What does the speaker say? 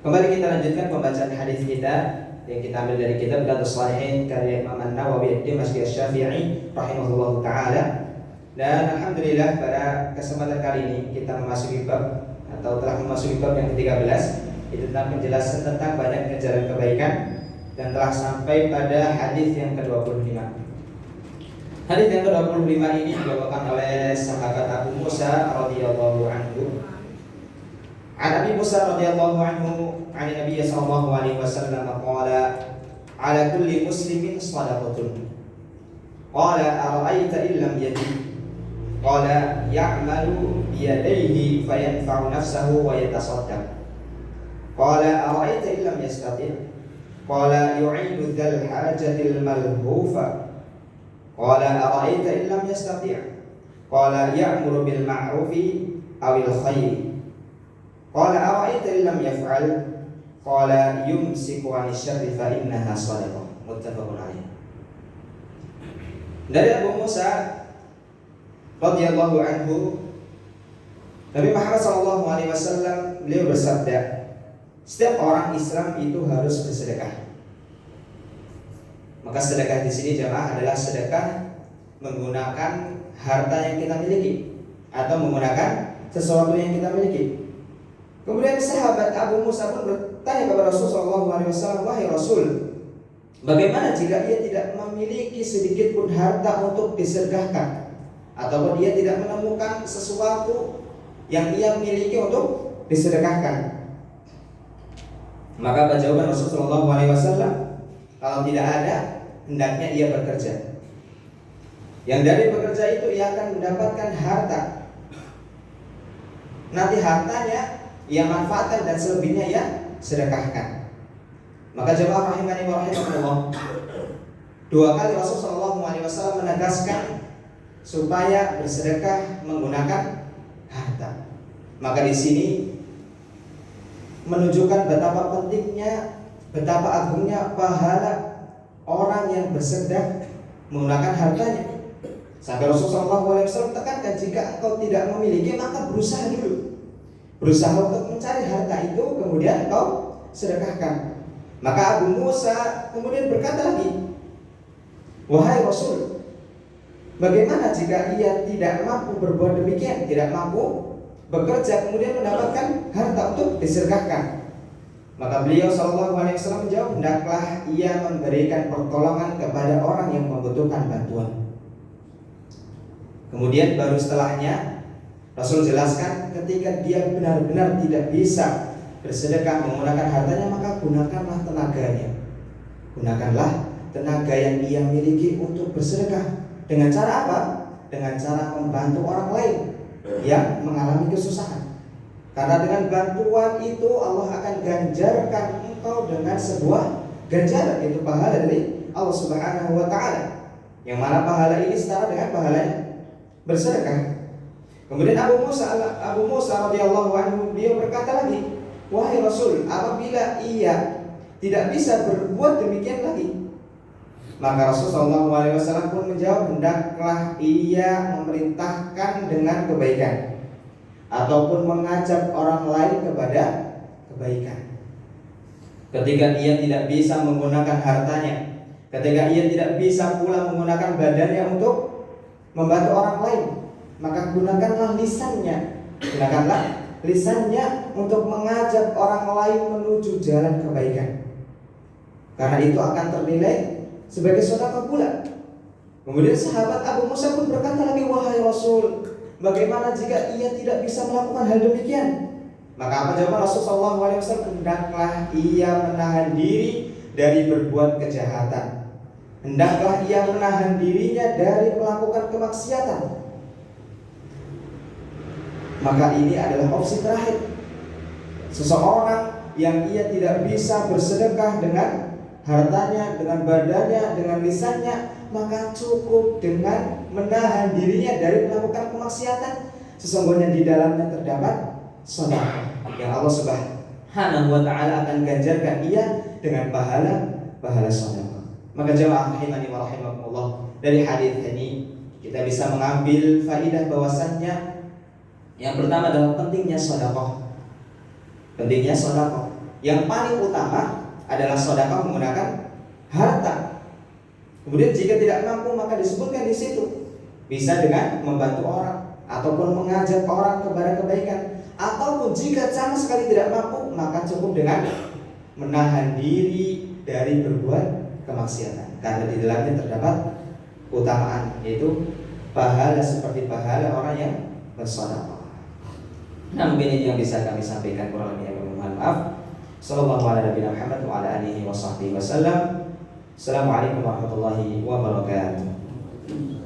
Kembali kita lanjutkan pembacaan hadis kita yang kita ambil dari kitab Riyadhus Shalihin karya Imam An-Nawawi Ad-Dimashqi Asy-Syafi'i rahimahullahu taala. Dan alhamdulillah pada kesempatan kali ini kita memasuki bab atau telah memasuki bab yang ke-13, itu tentang penjelasan tentang banyak ajaran kebaikan, dan telah sampai pada hadis yang ke-25. Hadis yang ke-25 ini dibawakan oleh sahabat Abu Musa radhiyallahu anhu. An Abi Musa radhiyallahu anhu, an Nabi sallallahu alaihi wasallam qala, ala kulli muslimin shadaqatun. Qala ara'aita in lam yajid. Qala ya'malu bi yadayhi fayanfa'u nafsahu wa yatasaddaq. Qala ara'aita in lam yastati'. Qala yu'inu dzal hajatil malhufa. Qala ara'aita in lam yastati'. Qala ya'muru bil ma'rufi awil khairi. Qala ara'aita in lam yaf'al. Qala yumsiku 'anil syarri fa innaha shadaqah. Muttafaqun alaih. Dari Abu Musa radhiyallahu anhu, Nabi Muhammad sallallahu alaihi wasallam beliau bersabda, setiap orang Islam itu harus bersedekah. Maka sedekah di sini jemaah adalah sedekah menggunakan harta yang kita miliki atau menggunakan sesuatu yang kita miliki. Kemudian sahabat Abu Musa pun bertanya kepada Rasulullah SAW, wahai Rasul, bagaimana jika ia tidak memiliki sedikit pun harta untuk disedekahkan, ataupun dia tidak menemukan sesuatu yang ia miliki untuk disedekahkan? Maka apa jawaban Rasulullah SAW? Kalau tidak ada, hendaknya ia bekerja. Yang dari bekerja itu ia akan mendapatkan harta. Nanti hartanya ia manfaatkan dan selebihnya ia sedekahkan. Maka jemaah rahimani wa rahimakumullah, dua kali Rasulullah SAW menegaskan supaya bersedekah menggunakan harta. Maka di sini menunjukkan betapa pentingnya, betapa agungnya pahala orang yang bersedekah menggunakan hartanya. Sampai Rasulullah SAW tekankan, jika engkau tidak memiliki maka berusaha dulu. Berusaha untuk mencari harta itu, kemudian engkau sedekahkan. Maka Abu Musa kemudian berkata lagi, wahai Rasul, bagaimana jika ia tidak mampu berbuat demikian, tidak mampu bekerja kemudian mendapatkan harta untuk disedekahkan? Maka beliau sallallahu alaihi wasallam menjawab, hendaklah ia memberikan pertolongan kepada orang yang membutuhkan bantuan. Kemudian baru setelahnya Rasul jelaskan, ketika dia benar-benar tidak bisa bersedekah menggunakan hartanya, maka gunakanlah tenaganya. Gunakanlah tenaga yang ia miliki untuk bersedekah. Dengan cara apa? Dengan cara membantu orang lain yang mengalami kesusahan. Karena dengan bantuan itu Allah akan ganjarkan engkau dengan sebuah ganjaran, yaitu pahala dari Allah Subhanahu wa taala. Yang mana pahala ini setara dengan pahalanya bersedekah. Kemudian Abu Musa radhiyallahu anhu, beliau berkata lagi, wahai Rasul, apabila ia tidak bisa berbuat demikian lagi? Maka Rasulullah SAW pun menjawab, hendaklah ia memerintahkan dengan kebaikan ataupun mengajak orang lain kepada kebaikan. Ketika ia tidak bisa menggunakan hartanya, ketika ia tidak bisa pula menggunakan badannya untuk membantu orang lain, maka gunakanlah lisannya. Gunakanlah lisannya untuk mengajak orang lain menuju jalan kebaikan. Karena itu akan ternilai sebagai sedekah pula. Kemudian sahabat Abu Musa pun berkata lagi, wahai Rasul, bagaimana jika ia tidak bisa melakukan hal demikian? Maka apa jawaban Rasulullah SAW? Hendaklah ia menahan diri dari berbuat kejahatan. Hendaklah ia menahan dirinya dari melakukan kemaksiatan. Maka ini adalah opsi terakhir. Seseorang yang ia tidak bisa bersedekah dengan hartanya, dengan badannya, dengan lisannya, maka cukup dengan menahan dirinya dari melakukan kemaksiatan. Sesungguhnya di dalamnya terdapat sedekah yang Allah Subhanahu wa taala akan ganjarkan ia dengan pahala sedekah. Maka jemaah rahimani wa rahimakumullah, dari hadis ini kita bisa mengambil faidah bahwasannya yang pertama adalah pentingnya sedekah. Pentingnya sedekah. Yang paling utama adalah sedekah menggunakan harta. Kemudian jika tidak mampu maka disebutkan di situ bisa dengan membantu orang ataupun mengajak orang kepada kebaikan, ataupun jika sama sekali tidak mampu maka cukup dengan menahan diri dari berbuat kemaksiatan, karena di dalamnya terdapat keutamaan, yaitu pahala seperti pahala orang yang bersedekah. Nah, mungkin ini yang bisa kami sampaikan, kurang lebihnya kami mohon maaf. Sallallahu alaihi wa alihi wasallam. Assalamualaikum warahmatullahi wabarakatuh.